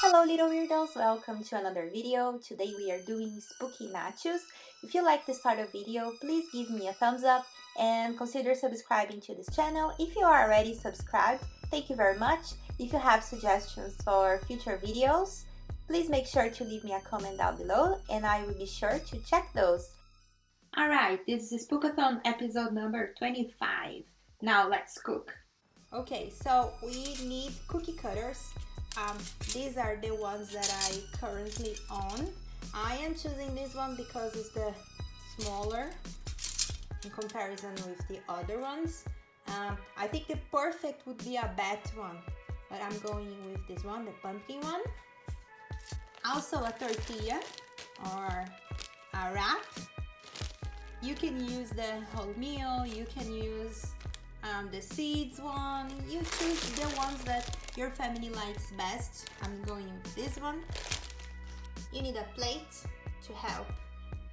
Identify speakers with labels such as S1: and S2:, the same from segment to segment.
S1: Hello little weirdos, welcome to another video. Today we are doing spooky nachos. If you like this sort of video, please give me a thumbs up and consider subscribing to this channel. If you are already subscribed, thank you very much. If you have suggestions for future videos, please make sure to leave me a comment down below and I will be sure to check those. Alright, this is Spookathon episode number 25. Now let's cook. Okay, so we need cookie cutters. These are the ones that I currently own. I am choosing this one because it's the smaller in comparison with the other ones. I think the perfect would be a bat one, but I'm going with this one, the pumpkin one. Also a tortilla or a wrap. You can use the wholemeal, you can use the seeds one. You choose the ones that your family likes best. I'm going with this one. You need a plate to help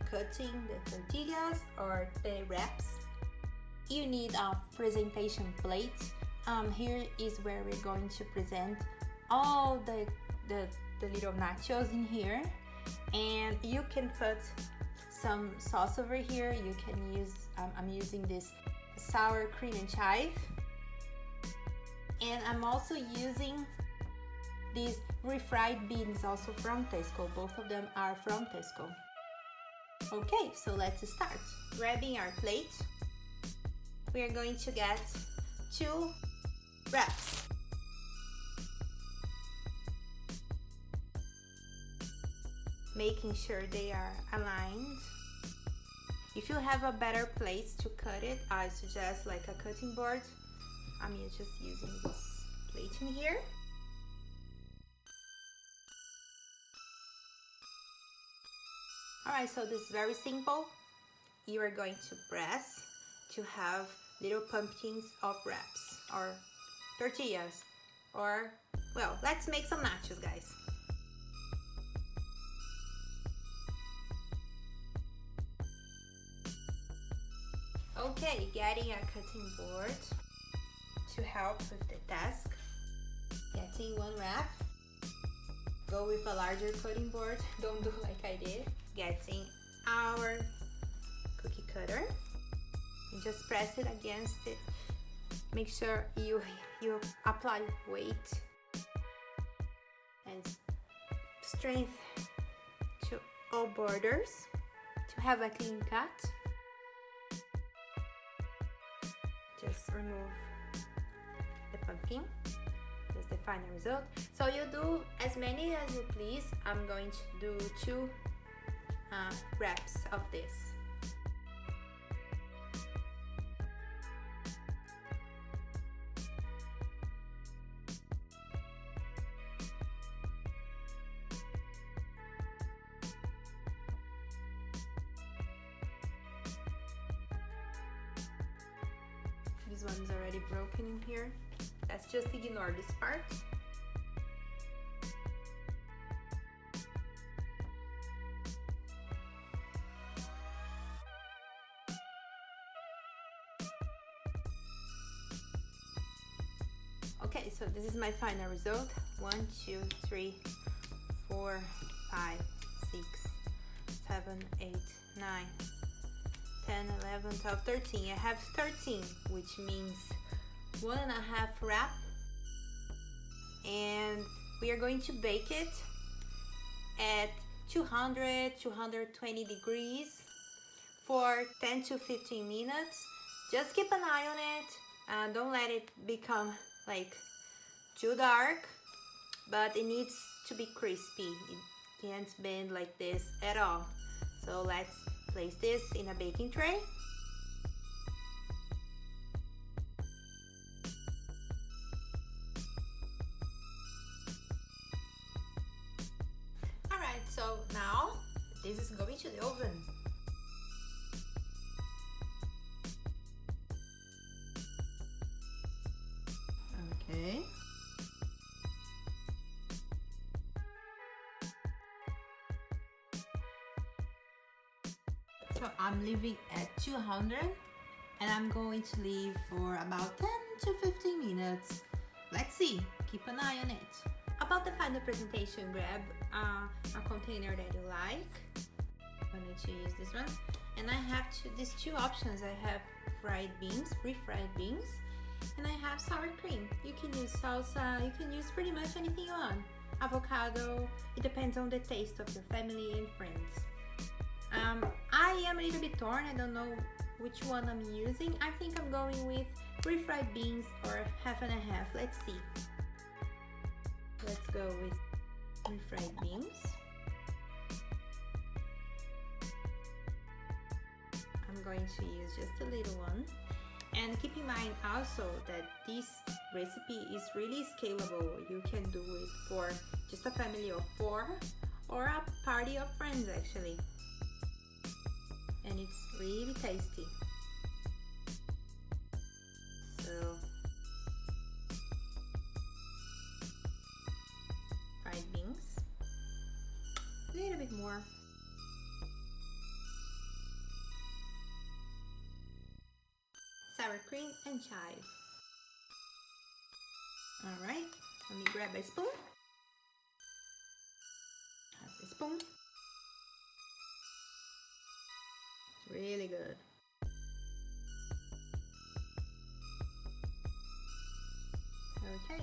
S1: cutting the tortillas or the wraps. You need a presentation plate. Here is where we're going to present all the little nachos in here, and you can put some sauce over here. You can use I'm using this sour cream and chive, and I'm also using these refried beans, also from Tesco. Both of them are from Tesco. Okay, so let's start. Grabbing our plate, we are going to get 2 wraps. Making sure they are aligned. If you have a better place to cut it, I suggest like a cutting board. I'm just using this plate in here. Alright, so this is very simple. You are going to press to have little pumpkins of wraps or tortillas, or, well, let's make some nachos, guys. Okay, getting a cutting board to help with the task. Getting 1 wrap. Go with a larger cutting board. Don't do like I did. Getting our cookie cutter. And just press it against it. Make sure you apply weight and strength to all borders to have a clean cut. Just remove the pumpkin. That's the final result. So you do as many as you please. I'm going to do 2 wraps of this. This one is already broken in here. Let's just ignore this part. Okay, so this is my final result. 1, 2, 3, 4, 5, 6, 7, 8, 9, 10, 11, 12, 13. I have 13, which means 1.5 wrap, and we are going to bake it at 220 degrees for 10 to 15 minutes. Just keep an eye on it. Don't let it become like too dark, but it needs to be crispy. It can't bend like this at all. So let's place this in a baking tray. Alright, so now this is going to the oven. Okay. So I'm leaving at 200 and I'm going to leave for about 10 to 15 minutes. Let's see, keep an eye on it. About about the final presentation, grab a container that you like. I'm going to use this one. And I have these two options. I have fried beans, refried beans, and I have sour cream. You can use salsa, you can use pretty much anything you want. Avocado, it depends on the taste of your family and friends. I am a little bit torn, I don't know which one I'm using. I think I'm going with refried beans or half and a half. Let's see. Let's go with refried beans. I'm going to use just a little one. And keep in mind also that this recipe is really scalable. You can do it for just a family of 4 or a party of friends actually. And it's really tasty. So, fried beans, a little bit more. Sour cream and chive. Alright, let me grab a spoon. Have the spoon. Really good. Okay.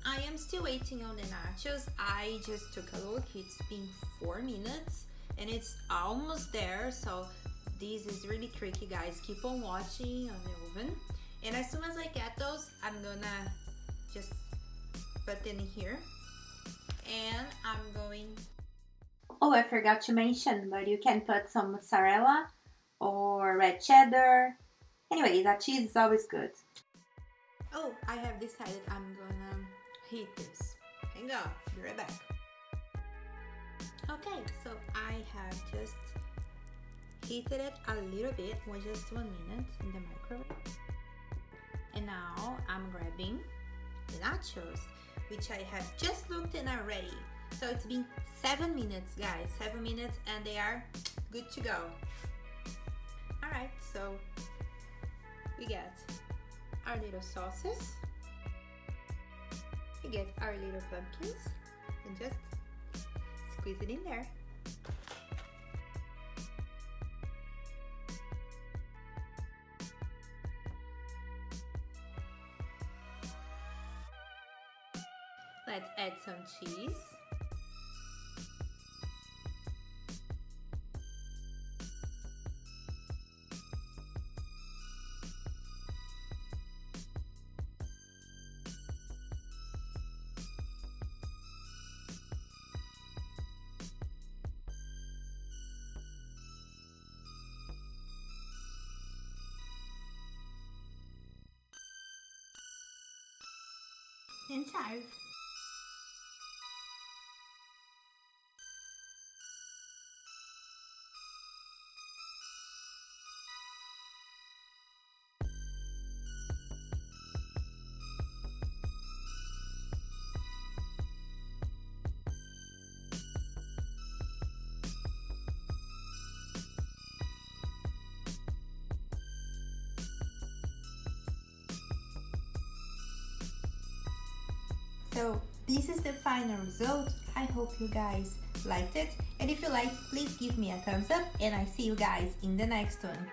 S1: I am still waiting on the nachos. I just took a look. It's been 4 minutes and it's almost there. So this is really tricky, guys. Keep on watching on the oven. And as soon as I get those, I'm gonna just put them in here. And I'm going... Oh, I forgot to mention, but you can put some mozzarella or red cheddar. Anyways, that cheese is always good. Oh, I have decided I'm gonna heat this. Hang on, be right back. Okay, so I have just heated it a little bit, for just 1 minute in the microwave. And now I'm grabbing the nachos, which I have just looked in already. So it's been 7 minutes, guys, 7 minutes, and they are good to go. Alright, so we get our little sauces, we get our little pumpkins, and just squeeze it in there. Let's add some cheese. And chive. So this is the final result. I hope you guys liked it, and if you liked, please give me a thumbs up, and I see you guys in the next one.